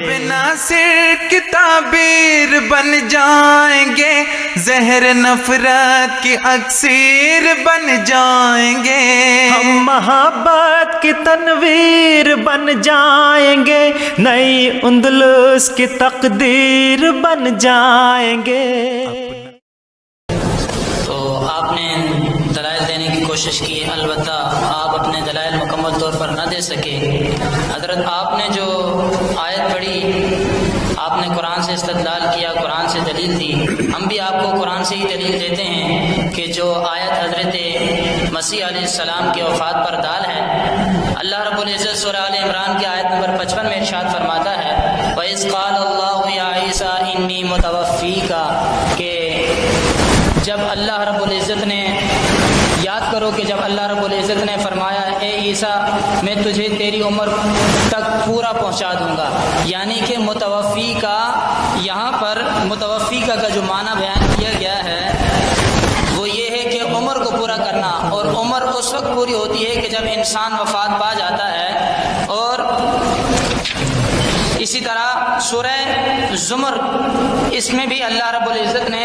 بنا سر کی تعبیر بن جائیں گے، زہر نفرت کی اکسیر بن جائیں گے، ہم محبت کی تنویر بن جائیں گے، نئی اندلس کی تقدیر بن جائیں گے۔ تو آپ نے دلائل دینے کی کوشش کی، البتہ آپ اپنے دلائل مکمل طور پر نہ دے سکے۔ حضرت آپ نے جو آیت پڑھی، آپ نے قرآن سے استدلال کیا، قرآن سے دلیل دی، ہم بھی آپ کو قرآن سے ہی دلیل دیتے ہیں کہ جو آیت حضرت مسیح علیہ السلام کی وفات پر دال ہے، اللہ رب العزت سورہ آل عمران کی آیت نمبر 55 میں ارشاد فرماتا ہے وَإِذْ قَالَ اللَّهُ يَا عِيسَىٰ إِنِّي مُتَوَفِّيكَ، کہ جب اللہ رب العزت نے، یاد کرو کہ جب اللہ رب العزت نے فرمایا اے عیسیٰ میں تجھے تیری عمر تک پورا پہنچا دوں گا، یعنی کہ متوفی کا، یہاں پر متوفی کا جو معنی بیان کیا گیا ہے وہ یہ ہے کہ عمر کو پورا کرنا، اور عمر اس وقت پوری ہوتی ہے کہ جب انسان وفات پا جاتا ہے۔ اور اسی طرح سورہ زمر، اس میں بھی اللہ رب العزت نے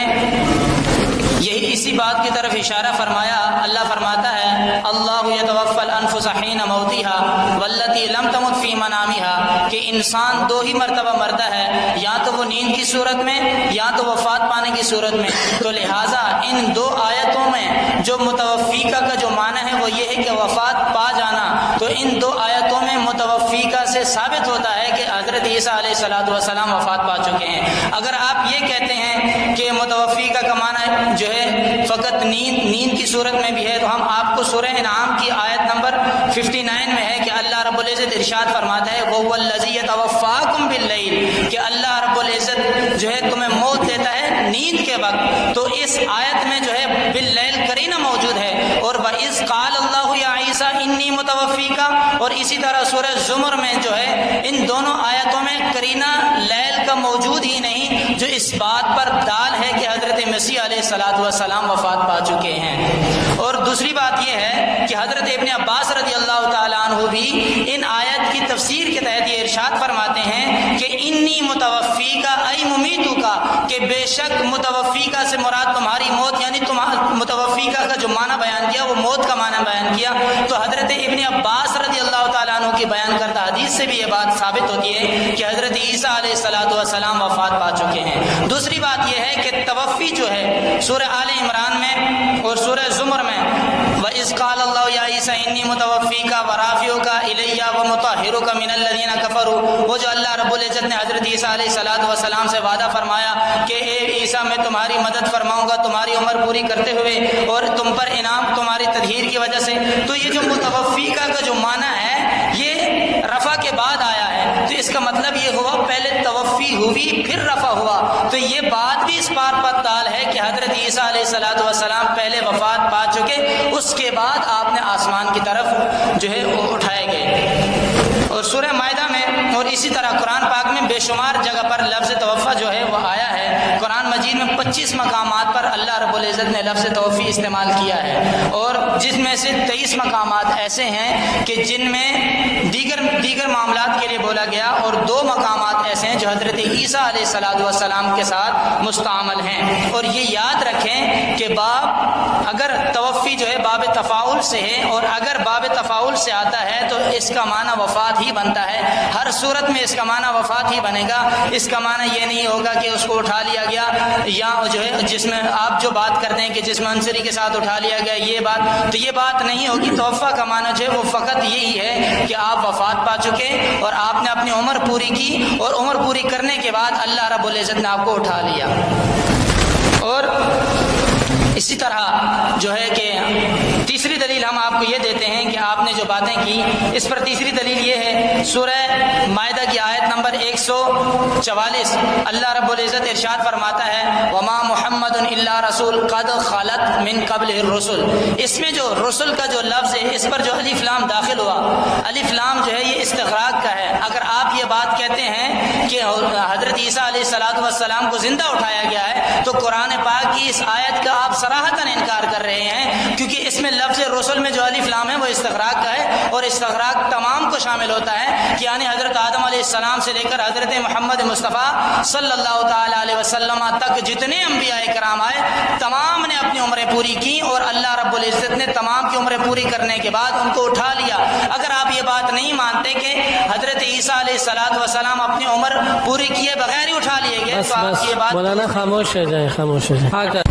یہی اسی بات کی طرف اشارہ فرمایا۔ اللہ فرماتا ہے اللہ یتوفی الانفس حین موتها والتی لم تمت فی منامها، کہ انسان دو ہی مرتبہ مرتا ہے، یا تو وہ نیند کی صورت میں یا تو وفات پانے کی صورت میں۔ تو لہٰذا ان دو آیتوں میں جو متوفیقہ کا جو معنی ہے وہ یہ ہے کہ وفات پا جانا، تو ان دو آیتوں میں متوفیقہ سے ثابت ہوتا ہے کہ حضرت عیسیٰ علیہ السلام وفات پا چکے ہیں۔ اگر آپ یہ کہتے ہیں کہ متوفیقہ کا معنی جو ہے فقط نیند کی صورت میں بھی ہے، تو ہم آپ کو سورہ انعام کی آیت نمبر 59 میں ہے کہ اللہ رب العزت ارشاد فرماتا ہے وَهُوَ الَّذِي يَتَوَفَّاكُمْ بِاللَّيْلِ، کہ اللہ رب العزت جو ہے تمہیں موت دیتا ہے نیند کے وقت۔ تو اس آیت میں جو ہے باللیل قرینہ موجود ہے، اور وَإِذْ قَالَ اللَّهُ يَا عِيسَىٰ إِنِّي مُتَوَفِّيكَ، اور اسی طرح سورہ زمر میں جو ہے ان دونوں آیتوں میں قرینہ لیل کا موجود ہی نہیں، جو اس بات پر دال ہے کہ حضرت مسیح علیہ السلام وفات پا چکے ہیں۔ اور دوسری بات یہ ہے کہ حضرت ابن عباس رضی اللہ تعالیٰ عنہ بھی ان آیت کی تفسیر کے تحت یہ ارشاد فرماتے ہیں کہ انی متوفیکا ای ممیتوکا، کہ بے شک متوفیکا سے مراد تمہاری موت، یعنی متوفیکا کا جو معنی بیان کیا وہ موت کا معنی بیان کیا۔ تو حضرت ابن عباس رضی اللہ تعالیٰ عنہ کی بیان کردہ حدیث سے بھی یہ بات ثابت ہوتی ہے کہ حضرت عیسیٰ علیہ السلام وفات پا چکے ہیں۔ دوسری بات یہ ہے کہ توفی جو ہے سورہ آل عمران میں اور سورہ زمر میں وَإِذْ قَالَ اللَّهُ يَا عِيسَىٰ إِنِّي مُتَوَفِّيكَ وَرَافِعُكَ إِلَيَّ وَمُطَهِّرُكَ مِنَ الَّذِينَ كَفَرُوا، وہ جو اللہ رب العزت نے حضرت عیسیٰ علیہ السلام سے وعدہ فرمایا کہ اے عیسیٰ میں تمہاری مدد فرماؤں گا تمہاری عمر پوری کرتے ہوئے، اور تم پر انعام تمہاری تطہیر کی وجہ سے۔ تو یہ جو متوفیکہ کا جو معنی ہے یہ رفع کے بعد آیا ہے، تو اس کا مطلب یہ ہوا پہلے توفی ہوئی پھر رفع ہوا۔ تو یہ بات بھی اس بات پر دال ہے کہ حضرت عیسیٰ علیہ السلام پہلے وفات پا چکے، اس کے بعد آپ نے آسمان کی طرف جو ہے اٹھائے گئے۔ اور سورہ مائدہ میں اور اسی طرح قرآن پاک میں بے شمار جگہ پر لفظ توفی جو ہے وہ آیا ہے۔ قرآن مجید میں 25 مقامات پر اللہ رب العزت نے لفظ توفی استعمال کیا ہے، اور جس میں سے 23 مقامات ایسے ہیں کہ جن میں دیگر معاملات کے لیے بولا گیا، اور 2 مقامات ایسے ہیں جو حضرت عیسیٰ علیہ السلام کے ساتھ مستعمل ہیں۔ اور یہ یاد رکھیں کہ باب اگر توفی جو ہے باب تفاعل سے ہے، اور اگر باب تفاعل سے آتا ہے تو اس کا معنی وفات ہی بنتا ہے، ہر صورت میں اس کا معنی وفات ہی بنے گا۔ اس کا معنی یہ نہیں ہوگا کہ اس کو اٹھا لیا گیا، یا جو ہے جس میں آپ جو بات کرتے ہیں کہ جسم انصری کے ساتھ اٹھا لیا گیا، یہ بات تو یہ بات نہیں ہوگی۔ توفیٰ کا معنی جو ہے وہ فقط یہی ہے کہ آپ وفات پا چکے اور آپ نے اپنی عمر پوری کی، اور عمر پوری کرنے کے بعد اللہ رب العزت نے آپ کو اٹھا لیا۔ اور اسی طرح جو ہے کہ تیسری دلیل ہم آپ کو یہ دیتے ہیں کہ آپ نے جو باتیں کی اس پر تیسری دلیل یہ ہے سورہ مائدہ کی آیت نمبر 144، اللہ رب العزت ارشاد فرماتا ہے وما محمد الا رسول قد خلت من قبل الرسل۔ اس میں جو رسل کا جو لفظ ہے اس پر جو الف لام داخل ہوا، الف لام جو ہے یہ استغراق کا ہے۔ اگر آپ یہ بات کہتے ہیں کہ حضرت عیسیٰ علیہ السلام کو زندہ اٹھایا گیا ہے تو قرآن پاک کی اس آیت کا آپ صراحتاً انکار کر رہے ہیں، کیونکہ اس میں لفظ رسل میں جو الف لام ہے وہ استغراق کا ہے، اور استغراق تمام کو شامل ہوتا ہے، یعنی حضرت آدم علیہ السلام سے لے کر حضرت محمد مصطفیٰ صلی اللہ تعالیٰ علیہ وسلم تک جتنے انبیاء کرام آئے تمام نے اپنی عمریں پوری کی، اور اللہ رب العزت نے تمام کی عمریں پوری کرنے کے بعد ان کو اٹھا لیا۔ اگر آپ یہ بات نہیں مانتے کہ حضرت عیسیٰ علیہ السلام اپنی عمر پوری کیے بغیر ہی اٹھا لیے گئے، تو آپ کی یہ بات مولانا خاموش ہو جائیں، خاموش ہو جائیں۔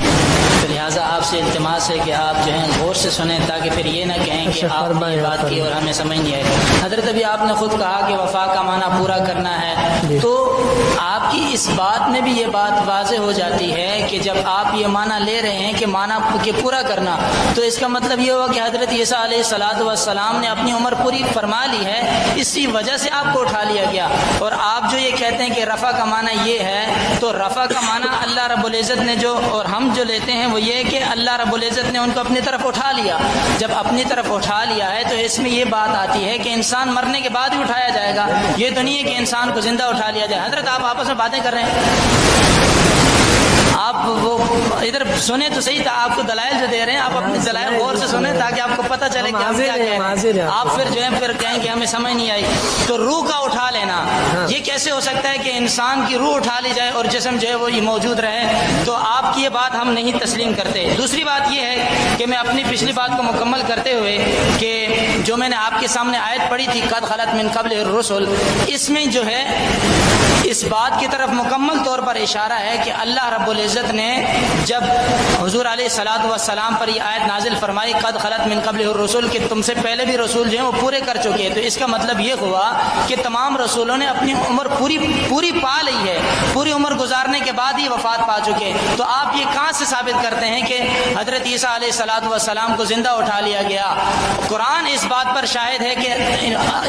لہٰذا آپ سے التماس ہے کہ آپ جو ہیں غور سے سنیں، تاکہ پھر یہ نہ کہیں کہ آپ نے یہ بات کی اور ہمیں سمجھ نہیں آئی۔ حضرت ابھی آپ نے خود کہا کہ وفا کا معنی پورا کرنا ہے، تو آپ کی اس بات میں بھی یہ بات واضح ہو جاتی ہے کہ جب آپ یہ معنی لے رہے ہیں کہ معنی کہ پورا کرنا، تو اس کا مطلب یہ ہوا کہ حضرت عیسیٰ علیہ السلام نے اپنی عمر پوری فرما لی ہے، اسی وجہ سے آپ کو اٹھا لیا گیا۔ اور آپ جو یہ کہتے ہیں کہ رفع کا معنی یہ ہے، تو رفع کا معنی اللہ رب العزت نے جو، اور ہم جو لیتے ہیں وہ یہ کہ اللہ رب العزت نے ان کو اپنی طرف اٹھا لیا۔ جب اپنی طرف اٹھا لیا ہے تو اس میں یہ بات آتی ہے کہ انسان مرنے کے بعد ہی اٹھایا جائے گا، یہ تو نہیں ہے کہ انسان کو زندہ اٹھا لیا جائے۔ حضرت آپ آپس میں باتیں کر رہے ہیں، آپ وہ ادھر سنیں تو صحیح تھا، آپ کو دلائل جو دے رہے ہیں آپ اپنے دلائل غور سے سنیں تاکہ آپ کو پتہ چلے کہ ہم کیا کہہ رہے ہیں۔ آپ پھر جو ہے پھر کہیں کہ ہمیں سمجھ نہیں آئی۔ تو روح کا اٹھا لینا یہ کیسے ہو سکتا ہے کہ انسان کی روح اٹھا لی جائے اور جسم جو ہے وہ موجود رہے؟ تو آپ کی یہ بات ہم نہیں تسلیم کرتے۔ دوسری بات یہ ہے کہ میں اپنی پچھلی بات کو مکمل کرتے ہوئے کہ جو میں نے آپ کے سامنے آیت پڑھی تھی قد خلت من قبل الرسل، اس میں جو ہے اس بات کی طرف مکمل طور پر اشارہ ہے کہ اللہ رب العزت نے جب حضور علیہ السلام پر یہ آیت نازل فرمائی قد خلت من قبل الرسل، کہ تم سے پہلے بھی رسول جو ہیں وہ پورے کر چکے ہیں، تو اس کا مطلب یہ ہوا کہ تمام رسولوں نے اپنی عمر پوری پا لی ہے، پوری عمر گزارنے کے بعد ہی وفات پا چکے۔ تو آپ یہ کہاں سے ثابت کرتے ہیں کہ حضرت عیسیٰ علیہ السلام کو زندہ اٹھا لیا گیا؟ قرآن اس بات پر شاہد ہے کہ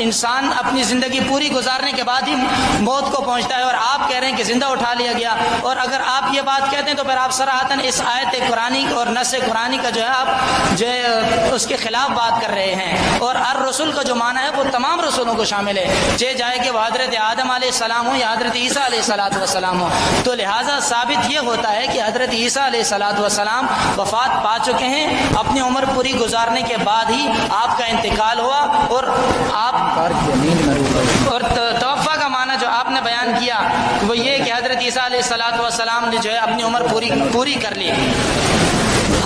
انسان اپنی زندگی پوری گزارنے کے بعد ہی موت کو پہنچتا ہے، اور آپ کہہ رہے ہیں کہ زندہ اٹھا لیا گیا۔ اور اگر آپ یہ بات کہتے ہیں تو پھر آپ صراحتاً اس آیت قرآنی اور نص قرآنی کا جو ہے آپ جو ہے اس کے خلاف بات کر رہے ہیں۔ اور الرسول کا جو معنی ہے وہ تمام رسولوں کو شامل ہے، چاہے کہ وہ حضرت آدم علیہ السلام ہو یا حضرت عیسیٰ علیہ السلام ہو۔ تو لہٰذا ثابت یہ ہوتا ہے کہ حضرت عیسیٰ علیہ السلام وفات پا چکے ہیں، اپنی عمر پوری گزارنے کے بعد ہی آپ کا انتقال ہوا، اور آپ اور توفہ کا معنی جو آپ نے بیان کیا وہ یہ کہ حضرت عیسیٰ علیہ السلام نے جو ہے اپنی عمر پوری کر لی۔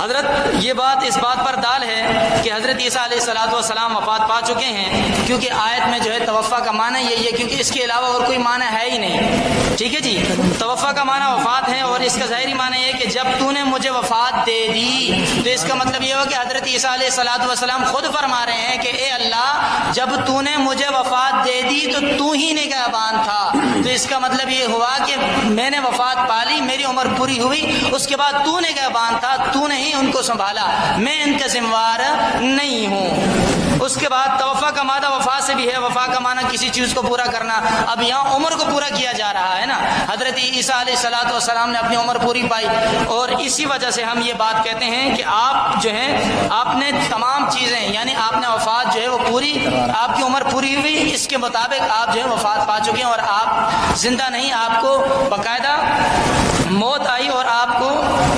حضرت یہ بات اس بات پر دال ہے کہ حضرت عیسیٰ علیہ السلام وفات پا چکے ہیں، کیونکہ آیت میں جو ہے توفہ کا معنی یہی ہے، کیونکہ اس کے علاوہ اور کوئی معنی ہے ہی نہیں۔ ٹھیک ہے جی، توفہ کا معنی وفات ہے، اور اس کا ظاہری معنی یہ ہے کہ جب تو نے مجھے وفات دے دی، تو اس کا مطلب یہ ہو کہ حضرت عیسیٰ علیہ السلام خود فرما رہے ہیں کہ اے اللہ جب تو نے مجھے وفات دے دی تو ہی نگہبان تھا۔ تو اس کا مطلب یہ ہوا کہ میں نے وفات پا لی، میری عمر پوری ہوئی، اس کے بعد تو نگہبان تھا، تو نے ہی ان کو سنبھالا، میں ان کا ذمہ دار نہیں ہوں۔ اس کے بعد توفہ کا مادہ وفا سے بھی ہے، وفا کا معنی کسی چیز کو پورا کرنا۔ اب یہاں عمر کو پورا کیا جا رہا ہے نا، حضرت عیسیٰ علیہ السلام نے اپنی عمر پوری پائی، اور اسی وجہ سے ہم یہ بات کہتے ہیں کہ آپ جو ہیں آپ نے تمام چیزیں یعنی آپ نے وفات جو ہے وہ پوری، آپ کی عمر پوری ہوئی، اس کے مطابق آپ جو ہے وفات پا چکے ہیں، اور آپ زندہ نہیں، آپ کو باقاعدہ موت آئی اور آپ کو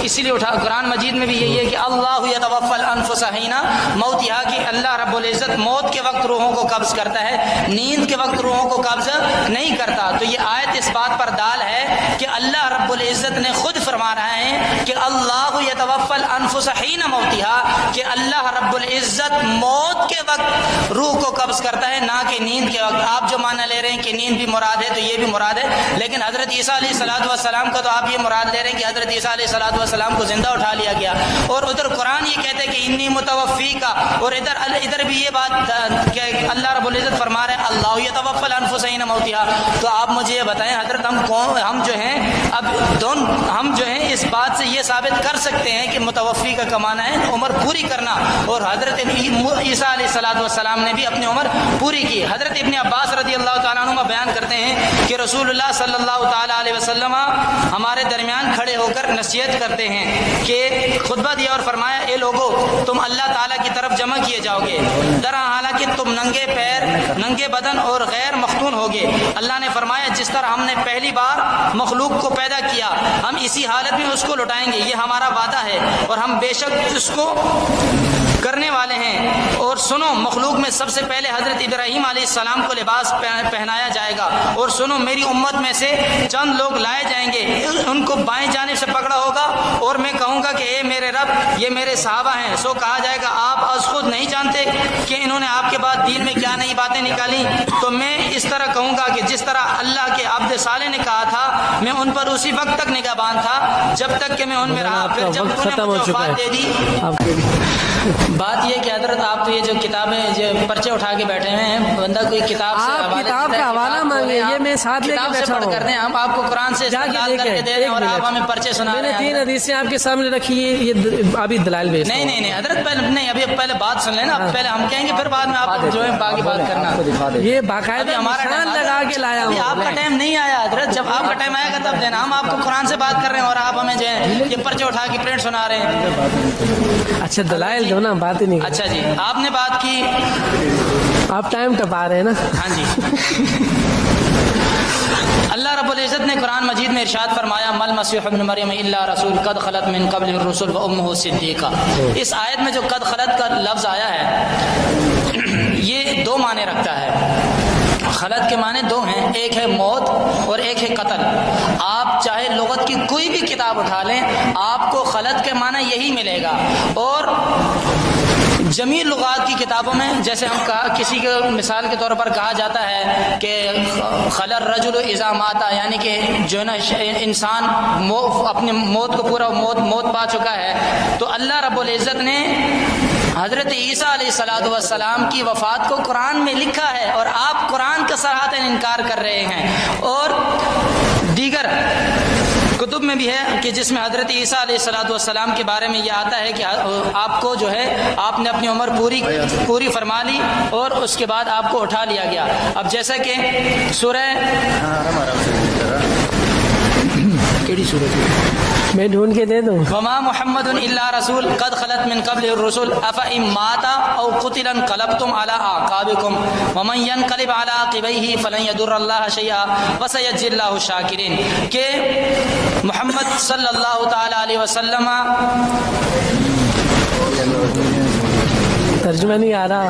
اسی لیے اٹھا۔ قرآن مجید میں بھی یہی ہے کہ اللہ یتوفی الانفس حین موتہا، کہ اللہ رب العزت موت کے وقت روحوں کو قبض کرتا ہے، نیند کے وقت روحوں کو قبض نہیں کرتا۔ تو یہ آیت اس بات پر دال ہے کہ اللہ رب العزت نے خود فرما رہا ہے کہ اللہ یتوفی الانفس حین موتہا، کہ اللہ رب العزت موت کے وقت روح کو قبض کرتا ہے، نہ کہ نیند کے وقت۔ آپ جو معنی لے رہے ہیں کہ نیند بھی مراد ہے تو یہ بھی مراد ہے، لیکن حضرت عیسیٰ علیہ السلام کا تو آپ یہ مراد لے رہے ہیں کہ حضرت عیسیٰ علیہ السلام کو زندہ اٹھا لیا گیا، اور ادھر قرآن یہ کہتے ہیں کہ انی متوفی کا، اور ادھر بھی یہ بات کہ اللہ رب العزت فرما رہے ہیں اللہ یتوفی الانفس حین موتہا۔ تو آپ مجھے یہ بتائیں حضرت ہم جو ہیں اب ہم جو ہیں اس بات سے یہ ثابت کر سکتے ہیں کہ متوفی کا کمانا ہے عمر پوری کرنا، اور حضرت عیسیٰ علیہ السلام نے بھی اپنی عمر پوری کی۔ حضرت ابن عباس رضی اللہ تعالیٰ عنہ بیان کرتے ہیں کہ رسول اللہ صلی اللہ تعالیٰ علیہ وسلم ہمارے درمیان کھڑے ہو کر نصیحت کرتے ہیں کہ خطبہ دیا اور فرمایا اے لوگو تم اللہ تعالیٰ کی طرف جمع کیے جاؤ گے، درا حالانکہ تم ننگے پیر ننگے بدن اور غیر مختون ہوگے۔ اللہ نے فرمایا جس طرح ہم نے پہلی بار مخلوق کو پیدا کیا ہم اسی حالت میں اس کو لوٹائیں گے، یہ ہمارا وعدہ ہے، اور ہم بے شک اس کو کرنے والے ہیں۔ اور سنو، مخلوق میں سب سے پہلے حضرت ابراہیم علیہ السلام کو لباس پہنایا جائے گا۔ اور سنو، میری امت میں سے چند لوگ لائے جائیں گے، ان کو بائیں جانب سے پکڑا ہوگا اور میں کہوں گا کہ اے میرے رب، یہ میرے صحابہ ہیں۔ سو کہا جائے گا آپ از خود نہیں جانتے کہ انہوں نے آپ کے بعد دین میں کیا نئی باتیں نکالی؟ تو میں اس طرح کہوں گا کہ جس طرح اللہ کے عبد صالح نے کہا تھا، میں ان پر اسی وقت تک نگہبان تھا جب تک کہ میں ان میں رہا، پھر جب انہوں نے مجھے وفات دے دی۔ بات یہ کہ حضرت آپ تو یہ جو کتابیں جو پرچے اٹھا کے بیٹھے ہوئے ہیں، بندہ کوئی کتاب سے آپ کتاب کا حوالہ مانگے، یہ میں ساتھ لے کے کتاب سے بیٹھا پڑھ ہوں، کر دیں، ہم آپ کو قرآن سے استدلال کر کے دے رہے ہیں اور آپ ہمیں پرچے سنا میں رہے نے ہیں۔ 3 حدیثیں آپ کے سامنے رکھی ہیں، یہ ابھی دلائل بھیج نہیں نہیں نہیں حضرت، ابھی پہلے بات سن لینا، پہلے ہم کہیں گے پھر بعد میں آپ جو ہے باقی بات کرنا۔ یہ باقاعدہ ہمارا نشان لگا کے لایا ابھی ہوں۔ آپ کا ٹائم نہیں آیا حضرت، جب آپ کا ٹائم آئے گا تب دینا۔ ہم آپ کو قرآن سے بات کر رہے ہیں اور آپ ہمیں جو ہے یہ پرچے اٹھا کے پرنٹ سنا رہے ہیں۔ اچھا دلائل دو نا، بات ہی نہیں کرو۔ اچھا جی، آپ نے بات کی، آپ ٹائم ٹپا رہے ہیں نا۔ ہاں جی۔ اللہ رب العزت نے قرآن مجید میں ارشاد فرمایا مل مسیح ابن مریم الا رسول قد خلت من قبل الرسل وامہ صدیقہ۔ اس آیت میں جو قد خلت کا لفظ آیا ہے یہ 2 معنی رکھتا ہے۔ خلط کے معنی 2 ہیں، ایک ہے موت اور ایک ہے قتل۔ آپ چاہے لغت کی کوئی بھی کتاب اٹھا لیں، آپ کو خلط کے معنی یہی ملے گا۔ اور جمیع لغات کی کتابوں میں جیسے ہم کسی کے مثال کے طور پر کہا جاتا ہے کہ خل الرجل اذا مات، یعنی کہ جو ہے نا انسان اپنے موت کو پورا موت پا چکا ہے، تو اللہ رب العزت نے حضرت عیسیٰ علیہ السلام کی وفات کو قرآن میں لکھا ہے اور آپ قرآن کا صراحتاً انکار کر رہے ہیں۔ اور دیگر کتب میں بھی ہے کہ جس میں حضرت عیسیٰ علیہ السلام کے بارے میں یہ آتا ہے کہ آپ کو جو ہے آپ نے اپنی عمر پوری فرما لی اور اس کے بعد آپ کو اٹھا لیا گیا۔ اب جیسا کہ سورہ کیڑی سورت میں ڈھونڈ کے دے دوں۔ وما محمد الا رسول قد خلت من قبل الرسل افئن مات او قتل انقلبتم على اعقابكم ومن ينقلب على عقبيه فلن يضر الله شيئا وسيجزي الله الشاكرين۔ کہ محمد صلی اللہ تعالی علیہ وسلم، ترجمہ نہیں آ رہا۔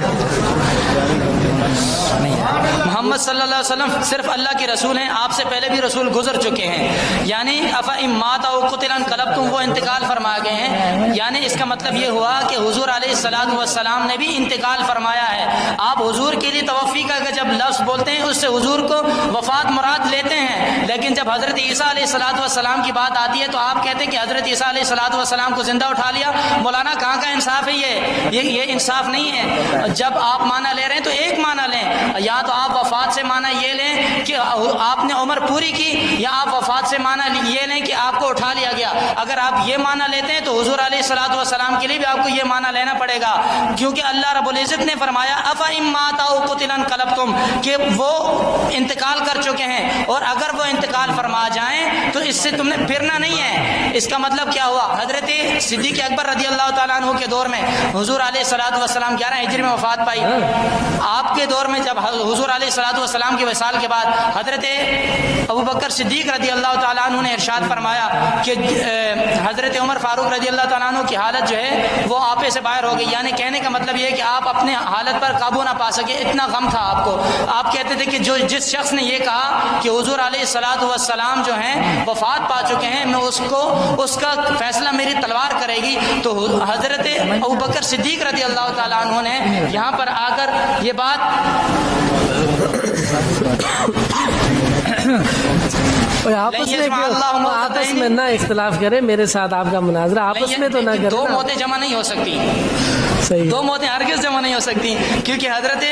محمد صلی اللہ علیہ وسلم صرف اللہ کے رسول ہیں، آپ سے پہلے بھی رسول گزر چکے ہیں، یعنی افئن مات او قتل انقلبتم، وہ انتقال فرما گئے ہیں۔ یعنی اس کا مطلب یہ ہوا کہ حضور علیہ السلام نے بھی انتقال فرمایا ہے۔ آپ حضور کے لیے توفی کا جب لفظ بولتے ہیں اس سے حضور کو وفات مراد لیتے ہیں، لیکن جب حضرت عیسیٰ علیہ السلام کی بات آتی ہے تو آپ کہتے ہیں کہ حضرت عیسیٰ علیہ السلام کو زندہ اٹھا لیا۔ مولانا کہاں کا انصاف ہے؟ یہ انصاف نہیں ہے۔ جب آپ معنی لے رہے ہیں تو ایک معنی لیں، یا تو آپ وفات سے معنی یہ لیں کہ آپ نے عمر پوری کی، یا آپ وفات سے معنی یہ لیں کہ آپ کو اٹھا لیا گیا۔ اگر آپ یہ معنی لیتے ہیں تو حضور علیہ السلام کے لیے بھی آپ کو یہ معنی لینا پڑے گا، کیونکہ اللہ رب العزت نے فرمایا افئن مات او قتل انقلبتم، کہ وہ انتقال کر چکے ہیں اور اگر وہ انتقال فرما جائیں تو اس سے تم نے پھرنا نہیں ہے۔ اس کا مطلب کیا ہوا؟ حضرت صدیق اکبر رضی اللہ تعالیٰ عنہ کے دور میں حضور علیہ السلام 11 ہجری میں وفات پائی۔ آپ کے دور میں جب حضور علیہ السلام کے وصال کے بعد حضرت ابوبکر صدیق رضی اللہ تعالیٰ عنہ نے ارشاد فرمایا کہ حضرت عمر فاروق رضی اللہ تعالیٰ عنہ کی حالت جو ہے وہ آپے سے باہر ہو گئی، یعنی کہنے کا مطلب یہ کہ آپ اپنے حالت پر قابو نہ پا سکے، اتنا غم تھا آپ کو۔ آپ کہتے تھے کہ جس شخص نے یہ کہا کہ حضور علیہ السلام جو ہیں وفات پا چکے ہیں، میں اس کا فیصلہ میری تلوار کرے گی، تو حضرت ابوبکر صدیق رضی اللہ تعالیٰ عنہ نے یہاں پر آ کر یہ بات آپس میں نہ اختلاف کرے، میرے ساتھ آپ کا مناظرہ آپس میں تو نہ کرے۔ 2 موتیں جمع نہیں ہو سکتی، صحیح 2 موتیں ہرگز جمع نہیں ہو سکتی، کیونکہ حضرت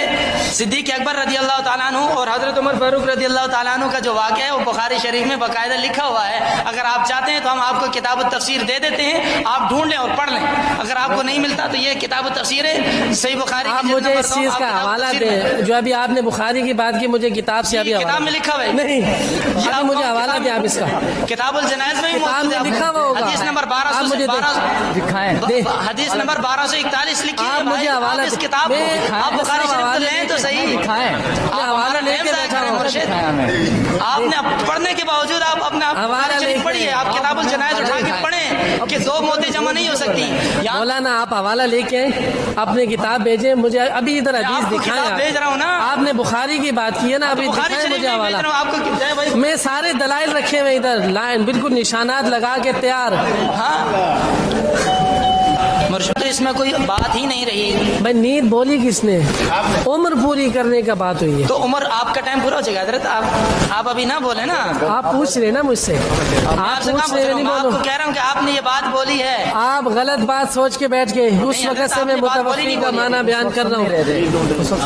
صدیق اکبر رضی اللہ تعالیٰ عنہ اور حضرت عمر فاروق رضی اللہ تعالیٰ عنہ کا جو واقعہ ہے وہ بخاری شریف میں باقاعدہ لکھا ہوا ہے۔ اگر آپ چاہتے ہیں تو ہم آپ کو کتاب التفسیر دے دیتے ہیں، آپ ڈھونڈ لیں اور پڑھ لیں۔ اگر آپ کو نہیں ملتا تو یہ کتاب التفسیر ہے، صحیح بخاری آپ مجھے اس چیز کا حوالہ دیں، جو ابھی آپ نے بخاری کی بات کی، مجھے کتاب سے ابھی کتاب میں لکھا ہوا ہے، نہیں، ابھی مجھے حوالہ دیں آپ اس کا۔ کتاب الجنائز میں کتاب میں لکھا ہوا ہوگا، حدیث نمبر 1241 حدیث نمبر 1241 لکھی ہے۔ مجھے حوالہ اس کتاب کو آپ بخاری شریف کو لیں تو صحیح، حوالہ لے کے بیٹھا ہوں۔ آپ نے پڑھنے کے باوجود آپ اپنا حوالہ شریف پڑھیے، آپ کتاب الجنائز اٹھا کے پڑھیں کہ دو موتیں جمع نہیں ہو سکتی. یہاں مولانا آپ حوالہ لے کے آئیں، اپنے کتاب بھیجیں مجھے، ابھی ادھر آپ حدیث کو دکھائیں. کتاب بھیج رہا ہوں نا. آپ نے بخاری کی بات کی ہے نا، ابھی بخاری دکھائیں شریف مجھے میں بھیج حوالہ. رہا ہوں آپ کو کیا ہے بھائی. میں سارے دلائل رکھے ہوئے ادھر لائن بالکل نشانات لگا کے تیار. مرشد تو اس میں کوئی بات ہی نہیں رہی. بھائی نیند بولی کس نے؟ عمر پوری کرنے کا بات ہوئی ہے. تو عمر آپ کا ٹائم پورا ہو جائے گا حضرت. آپ ابھی نہ بولے نا. آپ پوچھ رہے نا مجھ سے، آپ سے پوچھ رہے نہیں میں آپ بولو. کو کہہ رہا ہوں کہ آپ نے یہ بات بولی ہے. آپ غلط بات سوچ کے بیٹھ گئے. اس وقت سے میں متوفی کا معنی بیان کر رہا ہوں.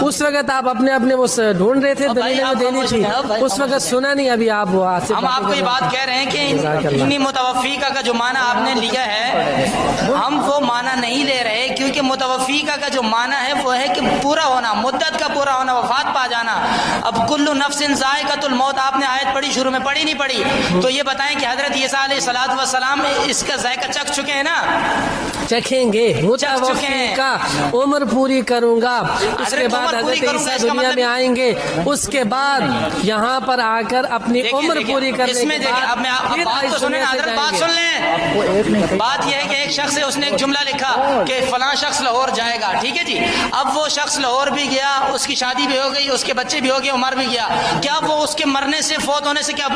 اس وقت آپ اپنے وہ ڈھونڈ رہے تھے دلیلیں میں دینی تھی، اس وقت سنا نہیں. ابھی آپ وہ ہم آپ کو یہ بات کہہ رہے ہیں کہ انی متوفیقہ کا جو معنی آپ نے لیا ہے ہم وہ معنی نہیں لے رہے، کیونکہ متوفیقہ کا جو معنی ہے وہ ہے کہ پورا ہونا، مدت کا پورا ہونا، وفات پا جانا. اب کل نفس ذائقۃ الموت آپ نے آیت پڑھی، شروع میں پڑھی نہیں پڑھی؟ تو یہ بتائیں کہ حضرت عیسیٰ علیہ الصلوۃ والسلام اس کا ذائقہ چکھ چکے ہیں نا؟ چکھیں گے. متوفیقہ عمر پوری کروں گا، اس کے بعد حضرت عیسیٰ دنیا میں آئیں گے، اس کے بعد یہاں پر آ کر اپنی عمر پوری کرنے کے بعد اب بات تو سنیں حضرت، بات سن لیں. بات یہ ہے کہ ایک شخص ہے، اس نے ایک جملہ لکھا کہ فلاں شخص لاہور جائے گا، ٹھیک ہے جی. اب وہ شخص لاہور بھی گیا، اس کی شادی بھی ہو گئی، اس کے بچے بھی ہو گئے، عمر بھی گیا. کیا وہ اس کے مرنے سے، فوت ہونے سے کیا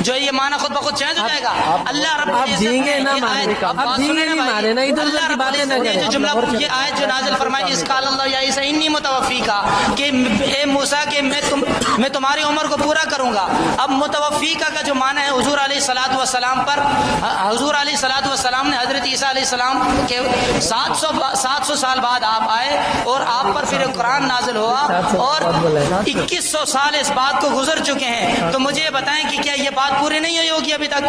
جو یہ معنی خود بخود چینج ہو جائے گا؟ اللہ رب العزت نے جو جملہ یہ آیت جو نازل فرمائی اس قال اللہ یا عیسیٰ انی متوفیقہ، کہ اے موسیٰ کہ میں تمہاری عمر کو پورا کروں گا. اب متوفیقہ کا جو معنی ہے حضور علیہ الصلوۃ والسلام پر، حضور علیہ الصلوۃ والسلام نے حضرت عیسیٰ علیہ السلام کے 700 سال بعد آپ آئے اور آپ پر پھر قرآن نازل ہوا اور 2100 سال اس بات کو گزر چکے ہیں. تو مجھے یہ بتائیں کہ کیا یہ بات پوری نہیں ہوئی ہوگی ابھی تک؟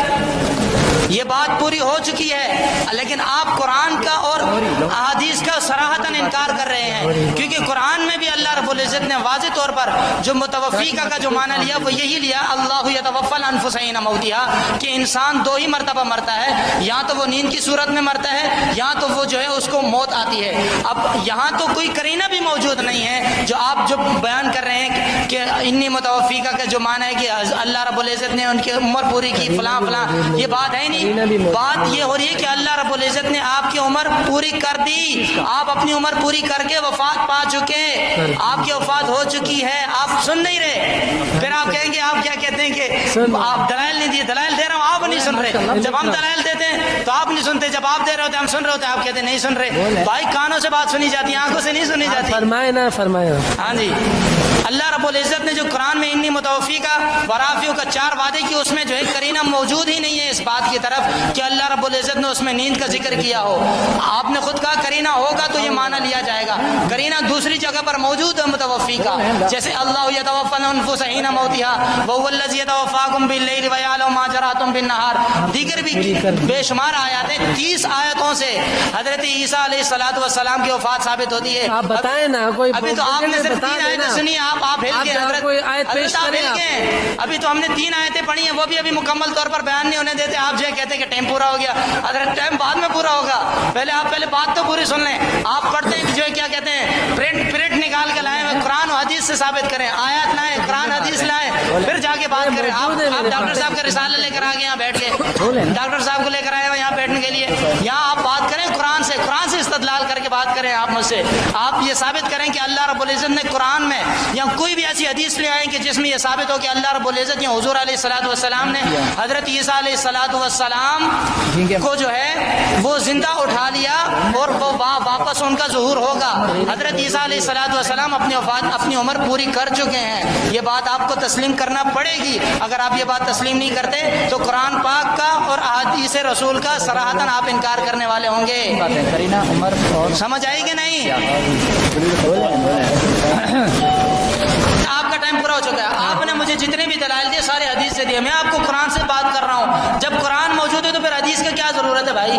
یہ بات پوری ہو چکی ہے، لیکن آپ قرآن کا اور احادیث کا صراحتاً انکار کر رہے ہیں. کیونکہ قرآن میں بھی اللہ رب العزت نے واضح طور پر جو متوفیقہ کا جو معنی لیا وہ یہی لیا، اللہ یتوفی الانفس حین موتها، کہ انسان دو ہی مرتبہ مرتا ہے، یا تو وہ نیند کی صورت میں مرتا ہے یا تو وہ جو ہے اس کو موت آتی ہے. اب یہاں تو کوئی قرینہ بھی موجود نہیں ہے جو آپ جو بیان کر رہے ہیں کہ انی متوفیقہ کا جو معنی ہے کہ اللہ رب العزت نے ان کی عمر پوری کی فلاں فلاں، یہ بات ہے نہیں. بات یہ ہو رہی ہے کہ اللہ رب العزت نے آپ کی عمر پوری کر دی، آپ اپنی عمر پوری کر کے وفات پا چکے، آپ کی وفات ہو چکی ہے، آپ سن نہیں رہے. پھر آپ کہیں گے آپ کیا کہتے ہیں کہ آپ دلائل نہیں دیے. دلائل دے رہا ہوں، آپ نہیں سن رہے. جب ہم دلائل دیتے ہیں تو آپ نہیں سنتے، جب آپ دے رہے ہوتے ہم سن رہے ہوتے ہیں، آپ کہتے ہیں نہیں سن رہے. بھائی کانوں سے بات سنی جاتی ہے، آنکھوں سے نہیں سنی جاتی. فرمائے نا فرمائے. ہاں جی، اللہ رب العزت نے جو قرآن میں انی متوفیقہ ورافیوں کا 4 وعدے کی، اس میں جو ہے قرینہ موجود ہی نہیں ہے اس بات کی طرف کہ اللہ رب العزت نے اس میں نیند کا ذکر کیا ہو. آپ نے خود کہا قرینہ ہوگا تو یہ معنی لیا جائے گا. قرینہ دوسری جگہ پر موجود ہے متوفیقہ، جیسے اللہ یتوفی الانفس حین موتها وهو الذی یتوفاکم باللیل ویعلم ما جرحتم بالنہار. دیگر بھی بے شمار آیات ہیں. 30 آیتوں سے حضرت عیسیٰ علیہ الصلوۃ والسلام کی وفات ثابت ہوتی ہے. آپ بتائیں نا کوئی. ابھی تو آپ نے صرف 3 آیتیں سنی، آپ ہل گئے حضرت. ابھی تو ہم نے 3 آیتیں پڑھی ہیں، وہ بھی ابھی مکمل طور پر بیان نہیں ہونے دیتے. آپ جو کہتے ہیں کہ ٹائم پورا ہو گیا. حضرت ٹائم بعد میں پورا ہوگا، پہلے بات تو پوری سن لیں. آپ پڑھتے ہیں جو کیا کہتے ہیں پرنٹ نکال کے لائیں، قرآن و حدیث سے ثابت کریں، آیات لائیں، قرآن حدیث لائیں، پھر جا کے بات کریں. آپ ڈاکٹر صاحب کا رسالہ لے کر آ گئے یہاں بیٹھ کے، ڈاکٹر صاحب کو لے کر آئے ہو یہاں بیٹھنے کے لیے. یہاں آپ بات کریں قرآن سے استدلال کر کے بات کریں. آپ مجھ سے آپ یہ ثابت کریں کہ اللہ رب العزت نے قرآن میں یا کوئی بھی ایسی حدیث لے آئیں کہ جس میں یہ ثابت ہو کہ اللہ رب العزت یا حضور علیہ الصلوۃ والسلام نے حضرت عیسیٰ علیہ الصلوۃ والسلام کو جو ہے وہ زندہ اٹھا لیا اور وہ واپس ان کا ظہور ہوگا. حضرت عیسیٰ علیہ الصلوۃ والسلام اپنی عمر پوری کر چکے ہیں. یہ بات آپ کو تسلیم کرنا پڑے گی. اگر آپ یہ بات تسلیم نہیں کرتے تو قرآن پاک کا اور احادیث رسول کا صراحتاً آپ انکار کرنے والے ہوں گے. سمجھ آئی کہ نہیں؟ آپ کا ٹائم پورا ہو چکا ہے. آپ نے مجھے جتنے بھی دلائل دیے سارے حدیث سے دیے. میں آپ کو قرآن سے بات کر رہا ہوں. جب قرآن موجود ہے تو پھر حدیث کی کیا ضرورت ہے بھائی؟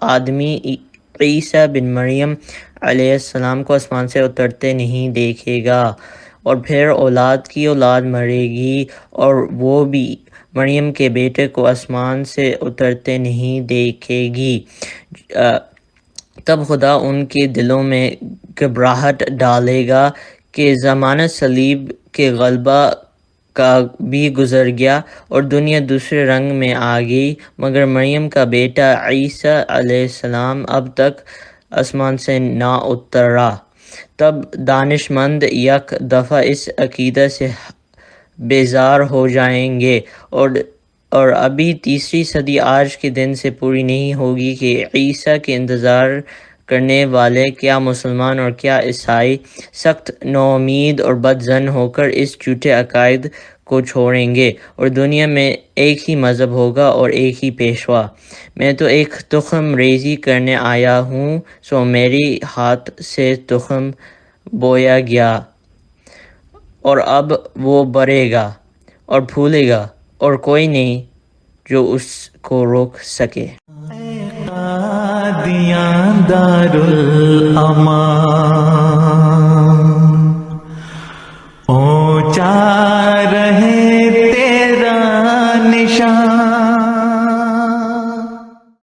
آدمی عیسیٰ بن مریم علیہ السلام کو آسمان سے اترتے نہیں دیکھے گا، اور پھر اولاد کی اولاد مرے گی اور وہ بھی مریم کے بیٹے کو آسمان سے اترتے نہیں دیکھے گی۔ تب خدا ان کے دلوں میں گھبراہٹ ڈالے گا کہ زمانہ صلیب کے غلبہ کا بھی گزر گیا اور دنیا دوسرے رنگ میں آ گئی، مگر مریم کا بیٹا عیسیٰ علیہ السلام اب تک آسمان سے نہ اترا۔ تب دانش مند یک دفعہ اس عقیدہ سے بیزار ہو جائیں گے، اور ابھی تیسری صدی آج کے دن سے پوری نہیں ہوگی کہ عیسیٰ کے انتظار کرنے والے کیا مسلمان اور کیا عیسائی سخت نوامید اور بد ظن ہو کر اس جھوٹے عقائد کو چھوڑیں گے، اور دنیا میں ایک ہی مذہب ہوگا اور ایک ہی پیشوا۔ میں تو ایک تخم ریزی کرنے آیا ہوں، سو میری ہاتھ سے تخم بویا گیا، اور اب وہ بڑھے گا اور پھولے گا، اور کوئی نہیں جو اس کو روک سکے۔ قادیاں دار الامان